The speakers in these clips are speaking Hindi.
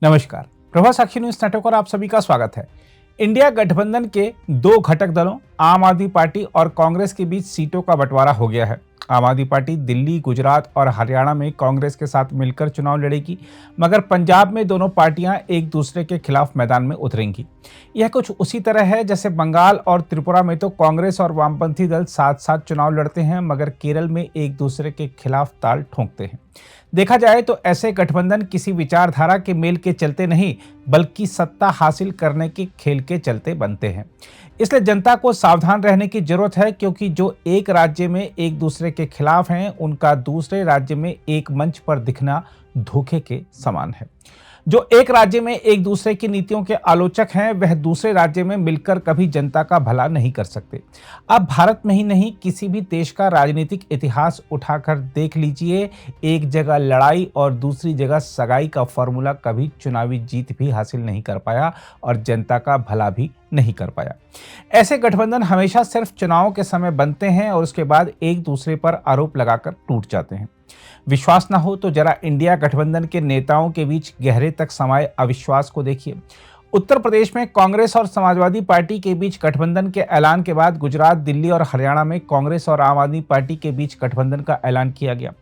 नमस्कार, प्रभा साक्षी न्यूज नेटवर्क पर आप सभी का स्वागत है। इंडिया गठबंधन के दो घटक दलों आम आदमी पार्टी और कांग्रेस के बीच सीटों का बंटवारा हो गया है। आम आदमी पार्टी दिल्ली, गुजरात और हरियाणा में कांग्रेस के साथ मिलकर चुनाव लड़ेगी, मगर पंजाब में दोनों पार्टियां एक दूसरे के खिलाफ मैदान में उतरेंगी। यह कुछ उसी तरह है जैसे बंगाल और त्रिपुरा में तो कांग्रेस और वामपंथी दल साथ साथ चुनाव लड़ते हैं, मगर केरल में एक दूसरे के खिलाफ ताल ठोंकते हैं। देखा जाए तो ऐसे गठबंधन किसी विचारधारा के मेल के चलते नहीं, बल्कि सत्ता हासिल करने के खेल के चलते बनते हैं। इसलिए जनता को सावधान रहने की जरूरत है, क्योंकि जो एक राज्य में एक दूसरे के खिलाफ हैं, उनका दूसरे राज्य में एक मंच पर दिखना धोखे के समान है। जो एक राज्य में एक दूसरे की नीतियों के आलोचक हैं, वह दूसरे राज्य में मिलकर कभी जनता का भला नहीं कर सकते। अब भारत में ही नहीं, किसी भी देश का राजनीतिक इतिहास उठाकर देख लीजिए, एक जगह लड़ाई और दूसरी जगह सगाई का फॉर्मूला कभी चुनावी जीत भी हासिल नहीं कर पाया और जनता का भला भी नहीं कर पाया। ऐसे गठबंधन हमेशा सिर्फ चुनाव के समय बनते हैं और उसके बाद एक दूसरे पर आरोप लगाकर टूट जाते हैं। विश्वास ना हो तो जरा इंडिया गठबंधन के नेताओं के बीच गहरे तक समाये अविश्वास को देखिए। उत्तर प्रदेश में कांग्रेस और समाजवादी पार्टी के बीच गठबंधन के ऐलान के बाद गुजरात, दिल्ली और हरियाणा में कांग्रेस और आम आदमी पार्टी के बीच गठबंधन का ऐलान किया गया।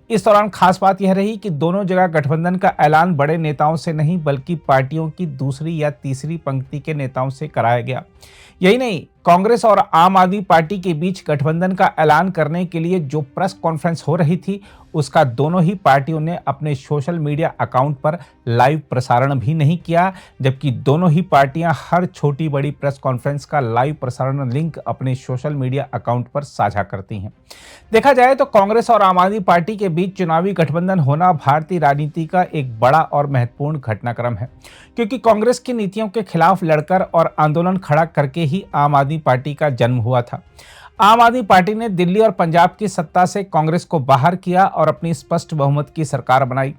इस दौरान खास बात यह रही कि दोनों जगह गठबंधन का ऐलान बड़े नेताओं से नहीं, बल्कि पार्टियों की दूसरी या तीसरी पंक्ति के नेताओं से कराया गया। यही नहीं, कांग्रेस और आम आदमी पार्टी के बीच गठबंधन का ऐलान करने के लिए जो प्रेस कॉन्फ्रेंस हो रही थी, उसका दोनों ही पार्टियों ने अपने सोशल मीडिया अकाउंट पर लाइव प्रसारण भी नहीं किया, जबकि दोनों ही पार्टियां हर छोटी बड़ी प्रेस कॉन्फ्रेंस का लाइव प्रसारण लिंक अपने सोशल मीडिया अकाउंट पर साझा करती हैं। देखा जाए तो कांग्रेस और आम आदमी पार्टी के बीच चुनावी गठबंधन होना भारतीय राजनीति का एक बड़ा और महत्वपूर्ण घटनाक्रम है, क्योंकि कांग्रेस की नीतियों के खिलाफ लड़कर और आंदोलन खड़ा करके ही आम आदमी पार्टी का जन्म हुआ था। आम आदमी पार्टी ने दिल्ली और पंजाब की सत्ता से कांग्रेस को बाहर किया और अपनी स्पष्ट बहुमत की सरकार बनाई।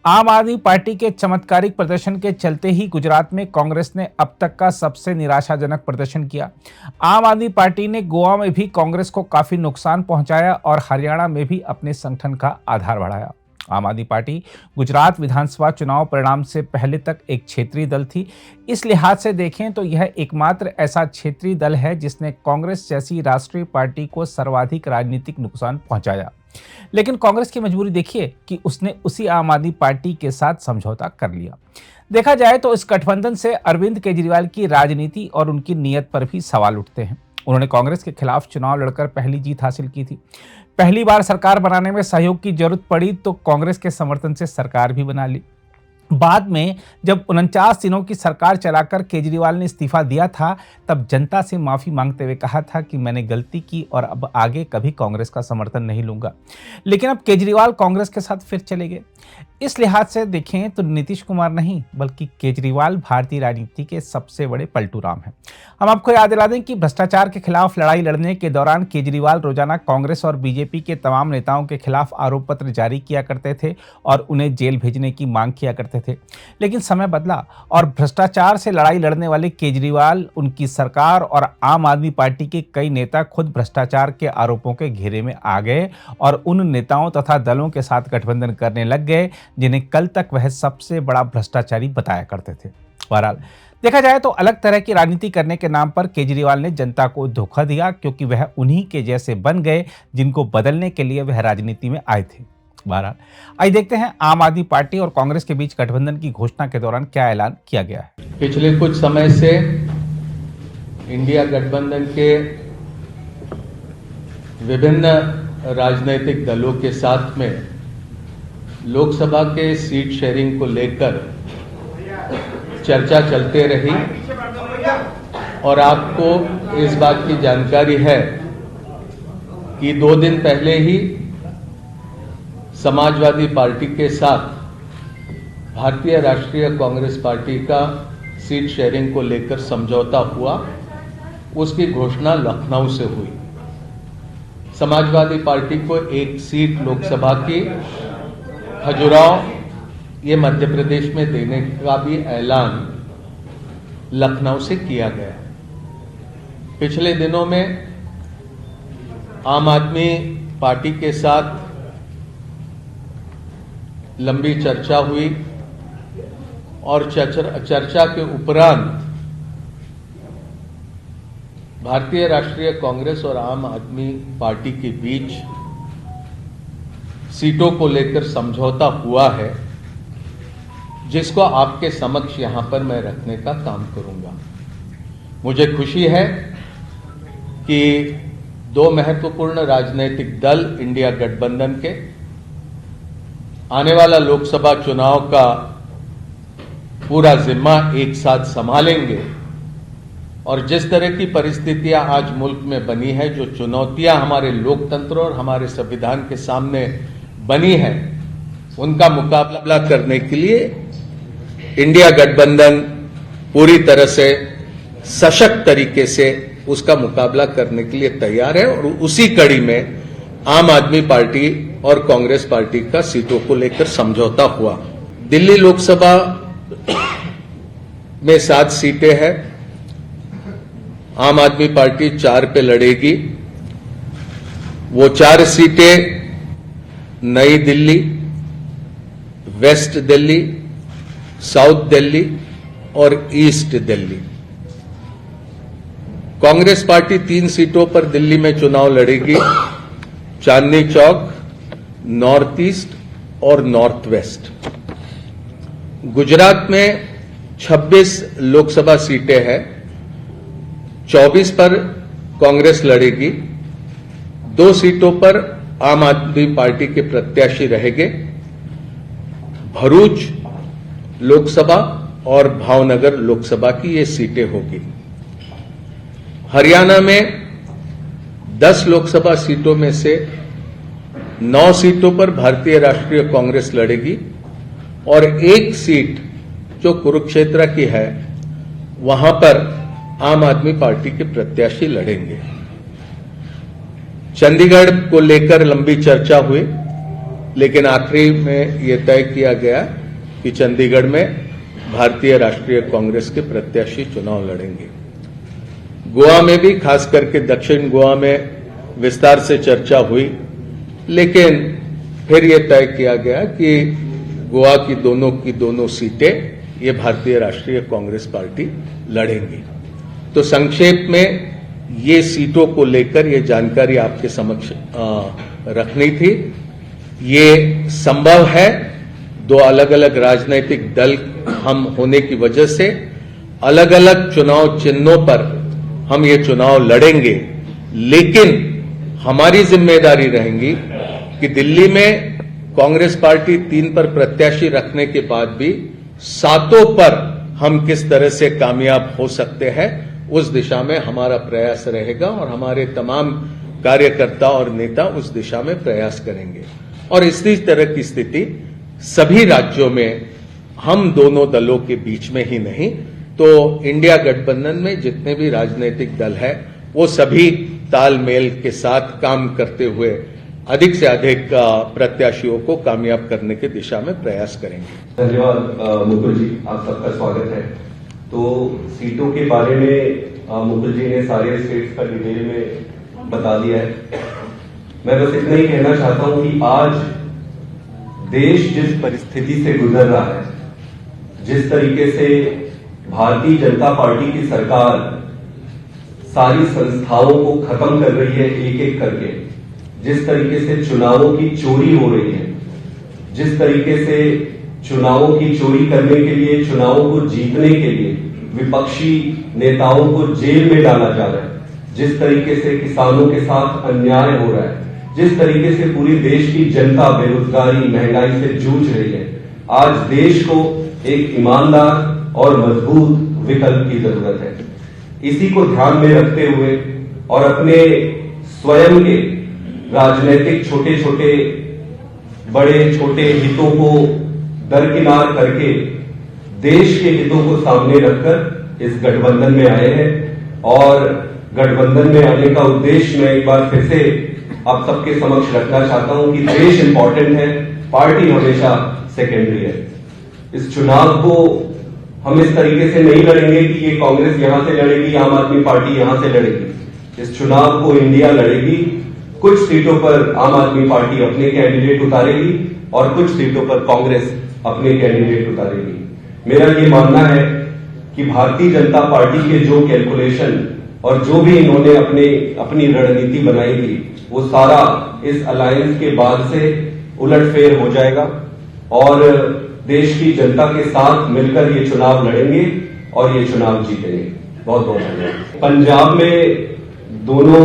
आम आदमी पार्टी के चमत्कारिक प्रदर्शन के चलते ही गुजरात में कांग्रेस ने अब तक का सबसे निराशाजनक प्रदर्शन किया। आम आदमी पार्टी ने गोवा में भी कांग्रेस को काफी नुकसान पहुंचाया और हरियाणा में भी अपने संगठन का आधार बढ़ाया। आम आदमी पार्टी गुजरात विधानसभा चुनाव परिणाम से पहले तक एक क्षेत्रीय दल थी। इस लिहाज से देखें तो यह एकमात्र ऐसा क्षेत्रीय दल है जिसने कांग्रेस जैसी राष्ट्रीय पार्टी को सर्वाधिक राजनीतिक नुकसान पहुंचाया। लेकिन कांग्रेस की मजबूरी देखिए कि उसने उसी आम आदमी पार्टी के साथ समझौता कर लिया। देखा जाए तो इस गठबंधन से अरविंद केजरीवाल की राजनीति और उनकी नीयत पर भी सवाल उठते हैं। उन्होंने कांग्रेस के खिलाफ चुनाव लड़कर पहली जीत हासिल की थी। पहली बार सरकार बनाने में सहयोग की जरूरत पड़ी तो कांग्रेस के समर्थन से सरकार भी बना ली। बाद में जब 49 दिनों की सरकार चलाकर केजरीवाल ने इस्तीफा दिया था, तब जनता से माफी मांगते हुए कहा था कि मैंने गलती की और अब आगे कभी कांग्रेस का समर्थन नहीं लूंगा। लेकिन अब केजरीवाल कांग्रेस के साथ फिर चले गए। इस लिहाज से देखें तो नीतीश कुमार नहीं, बल्कि केजरीवाल भारतीय राजनीति के सबसे बड़े पलटू राम हैं। हम आपको याद दिला दें कि भ्रष्टाचार के खिलाफ लड़ाई लड़ने के दौरान केजरीवाल रोजाना कांग्रेस और बीजेपी के तमाम नेताओं के खिलाफ आरोप पत्र जारी किया करते थे और उन्हें जेल भेजने की मांग किया करते थे। लेकिन समय बदला और भ्रष्टाचार से लड़ाई लड़ने वाले केजरीवाल, उनकी सरकार और आम आदमी पार्टी के कई नेता खुद भ्रष्टाचार के आरोपों के घेरे में आ गए और उन नेताओं तथा दलों के साथ गठबंधन करने लग गए जिन्हें कल तक वह सबसे बड़ा भ्रष्टाचारी बताया करते थे। बहरहाल देखा जाए तो अलग तरह की राजनीति करने के नाम पर केजरीवाल ने जनता को धोखा दिया, क्योंकि वह उन्हीं के जैसे बन गए जिनको बदलने के लिए वह राजनीति में आए थे। बहरहाल आइए देखते हैं आम आदमी पार्टी और कांग्रेस के बीच गठबंधन की घोषणा के दौरान क्या ऐलान किया गया है। पिछले कुछ समय से इंडिया गठबंधन के विभिन्न राजनीतिक दलों के साथ में लोकसभा के सीट शेयरिंग को लेकर चर्चा चलते रही और आपको इस बात की जानकारी है कि 2 दिन पहले ही समाजवादी पार्टी के साथ भारतीय राष्ट्रीय कांग्रेस पार्टी का सीट शेयरिंग को लेकर समझौता हुआ। उसकी घोषणा लखनऊ से हुई। समाजवादी पार्टी को 1 सीट लोकसभा की खजुराहो, ये मध्य प्रदेश में देने का भी ऐलान लखनऊ से किया गया। पिछले दिनों में आम आदमी पार्टी के साथ लंबी चर्चा हुई और चर्चा के उपरांत भारतीय राष्ट्रीय कांग्रेस और आम आदमी पार्टी के बीच सीटों को लेकर समझौता हुआ है, जिसको आपके समक्ष यहां पर मैं रखने का काम करूंगा। मुझे खुशी है कि दो महत्वपूर्ण राजनीतिक दल इंडिया गठबंधन के आने वाला लोकसभा चुनाव का पूरा जिम्मा एक साथ संभालेंगे और जिस तरह की परिस्थितियां आज मुल्क में बनी है, जो चुनौतियां हमारे लोकतंत्र और हमारे संविधान के सामने बनी है, उनका मुकाबला करने के लिए इंडिया गठबंधन पूरी तरह से सशक्त तरीके से उसका मुकाबला करने के लिए तैयार है। और उसी कड़ी में आम आदमी पार्टी और कांग्रेस पार्टी का सीटों को लेकर समझौता हुआ। दिल्ली लोकसभा में 7 सीटें हैं। आम आदमी पार्टी 4 पे लड़ेगी। वो 4 सीटें नई दिल्ली, वेस्ट दिल्ली, साउथ दिल्ली और ईस्ट दिल्ली। कांग्रेस पार्टी 3 सीटों पर दिल्ली में चुनाव लड़ेगी, चांदनी चौक, नॉर्थ ईस्ट और नॉर्थ वेस्ट। गुजरात में 26 लोकसभा सीटें हैं, 24 पर कांग्रेस लड़ेगी, 2 सीटों पर आम आदमी पार्टी के प्रत्याशी रहेंगे। भरूच लोकसभा और भावनगर लोकसभा की ये सीटें होगी। हरियाणा में 10 लोकसभा सीटों में से 9 सीटों पर भारतीय राष्ट्रीय कांग्रेस लड़ेगी और 1 सीट जो कुरुक्षेत्र की है, वहां पर आम आदमी पार्टी के प्रत्याशी लड़ेंगे। चंडीगढ़ को लेकर लंबी चर्चा हुई, लेकिन आखिरी में यह तय किया गया कि चंडीगढ़ में भारतीय राष्ट्रीय कांग्रेस के प्रत्याशी चुनाव लड़ेंगे। गोवा में भी, खास करके दक्षिण गोवा में विस्तार से चर्चा हुई, लेकिन फिर यह तय किया गया कि गोवा की दोनों सीटें ये भारतीय राष्ट्रीय कांग्रेस पार्टी लड़ेंगी। तो संक्षेप में ये सीटों को लेकर ये जानकारी आपके समक्ष रखनी थी। ये संभव है, 2 अलग अलग राजनीतिक दल हम होने की वजह से अलग अलग चुनाव चिन्हों पर हम ये चुनाव लड़ेंगे, लेकिन हमारी जिम्मेदारी रहेगी कि दिल्ली में कांग्रेस पार्टी 3 पर प्रत्याशी रखने के बाद भी 7 पर हम किस तरह से कामयाब हो सकते हैं, उस दिशा में हमारा प्रयास रहेगा और हमारे तमाम कार्यकर्ता और नेता उस दिशा में प्रयास करेंगे। और इसी तरह की स्थिति सभी राज्यों में हम दोनों दलों के बीच में ही नहीं, तो इंडिया गठबंधन में जितने भी राजनीतिक दल हैं, वो सभी तालमेल के साथ काम करते हुए अधिक से अधिक प्रत्याशियों को कामयाब करने की दिशा में प्रयास करेंगे। धन्यवाद मुकुल जी, आप सबका स्वागत है। तो सीटों के बारे में मुकुल जी ने सारे स्टेट्स का डिटेल में बता दिया है। मैं बस इतना ही कहना चाहता हूं कि आज देश जिस परिस्थिति से गुजर रहा है, जिस तरीके से भारतीय जनता पार्टी की सरकार सारी संस्थाओं को खत्म कर रही है एक एक करके, जिस तरीके से चुनावों की चोरी हो रही है, जिस तरीके से चुनावों की चोरी करने के लिए, चुनावों को जीतने के लिए विपक्षी नेताओं को जेल में डाला जा रहा है, जिस तरीके से किसानों के साथ अन्याय हो रहा है, जिस तरीके से पूरी देश की जनता बेरोजगारी, महंगाई से जूझ रही है, आज देश को एक ईमानदार और मजबूत विकल्प की जरूरत है। इसी को ध्यान में रखते हुए और अपने स्वयं के राजनीतिक छोटे छोटे बड़े छोटे हितों को दरकिनार करके देश के हितों को सामने रखकर इस गठबंधन में आए हैं। और गठबंधन में आने का उद्देश्य मैं एक बार फिर से आप सबके समक्ष रखना चाहता हूं कि देश इंपॉर्टेंट है, पार्टी हमेशा सेकेंडरी है। इस चुनाव को हम इस तरीके से नहीं लड़ेंगे कि ये कांग्रेस यहां से लड़ेगी, आम आदमी पार्टी यहां से लड़ेगी। इस चुनाव को इंडिया लड़ेगी। कुछ सीटों पर आम आदमी पार्टी अपने कैंडिडेट उतारेगी और कुछ सीटों पर कांग्रेस अपने कैंडिडेट उतारेगी। मेरा ये मानना है कि भारतीय जनता पार्टी के जो कैलकुलेशन और जो भी इन्होंने अपनी रणनीति बनाई थी, वो सारा इस अलायंस के बाद से उलटफेर हो जाएगा और देश की जनता के साथ मिलकर ये चुनाव लड़ेंगे और ये चुनाव जीतेंगे। बहुत बहुत धन्यवाद। पंजाब में दोनों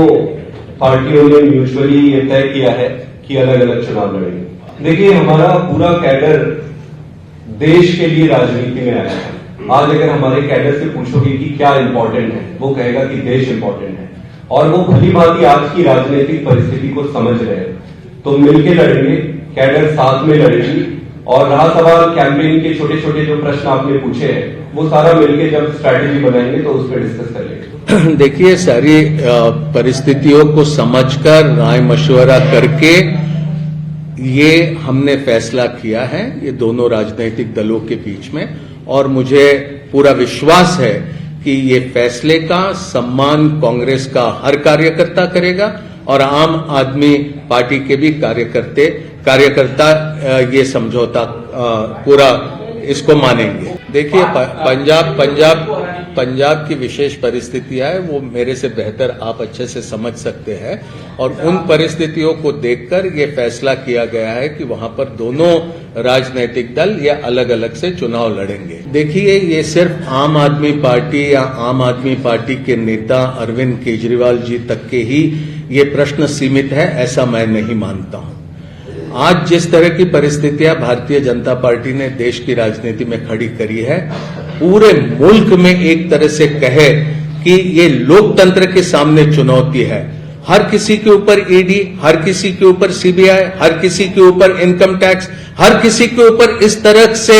पार्टियों ने म्यूचुअली ये तय किया है कि अलग अलग चुनाव लड़ेंगे। देखिए, हमारा पूरा कैडर देश के लिए राजनीति में आया है। आज अगर हमारे कैडर से पूछोगे कि क्या इंपॉर्टेंट है, वो कहेगा कि देश इंपॉर्टेंट है और वो भली भांति आज की राजनीतिक परिस्थिति को समझ रहे हैं। तो मिलकर लड़ेंगे, कैडर साथ में लड़ेगी और रहा सवाल कैंपेन के छोटे छोटे जो प्रश्न आपने पूछे हैं, वो सारा मिलके जब स्ट्रैटेजी बनाएंगे तो उस पर डिस्कस कर लेंगे। देखिए, सारी परिस्थितियों को समझकर राय मशवरा करके ये हमने फैसला किया है, ये दोनों राजनीतिक दलों के बीच में, और मुझे पूरा विश्वास है कि ये फैसले का सम्मान कांग्रेस का हर कार्यकर्ता करेगा और आम आदमी पार्टी के भी कार्यकर्ता ये समझौता पूरा इसको मानेंगे। देखिए, पंजाब की विशेष परिस्थितियां है, वो मेरे से बेहतर आप अच्छे से समझ सकते हैं और उन परिस्थितियों को देखकर ये फैसला किया गया है कि वहां पर दोनों राजनीतिक दल ये अलग अलग से चुनाव लड़ेंगे। देखिए, ये सिर्फ आम आदमी पार्टी या आम आदमी पार्टी के नेता अरविंद केजरीवाल जी तक के ही ये प्रश्न सीमित है, ऐसा मैं नहीं मानता हूं। आज जिस तरह की परिस्थितियां भारतीय जनता पार्टी ने देश की राजनीति में खड़ी करी है, पूरे मुल्क में एक तरह से कहे कि ये लोकतंत्र के सामने चुनौती है। हर किसी के ऊपर ईडी, हर किसी के ऊपर सीबीआई, हर किसी के ऊपर इनकम टैक्स, हर किसी के ऊपर इस तरह से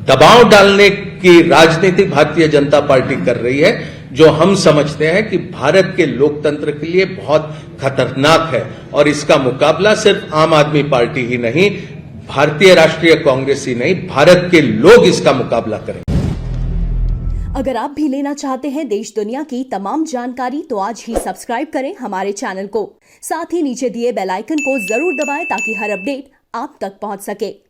दबाव डालने की राजनीति भारतीय जनता पार्टी कर रही है, जो हम समझते हैं कि भारत के लोकतंत्र के लिए बहुत खतरनाक है और इसका मुकाबला सिर्फ आम आदमी पार्टी ही नहीं, भारतीय राष्ट्रीय कांग्रेस ही नहीं, भारत के लोग इसका मुकाबला करें। अगर आप भी लेना चाहते हैं देश दुनिया की तमाम जानकारी तो आज ही सब्सक्राइब करें हमारे चैनल को। साथ ही नीचे दिए बेल आइकन को जरूर दबाएं ताकि हर अपडेट आप तक पहुंच सके।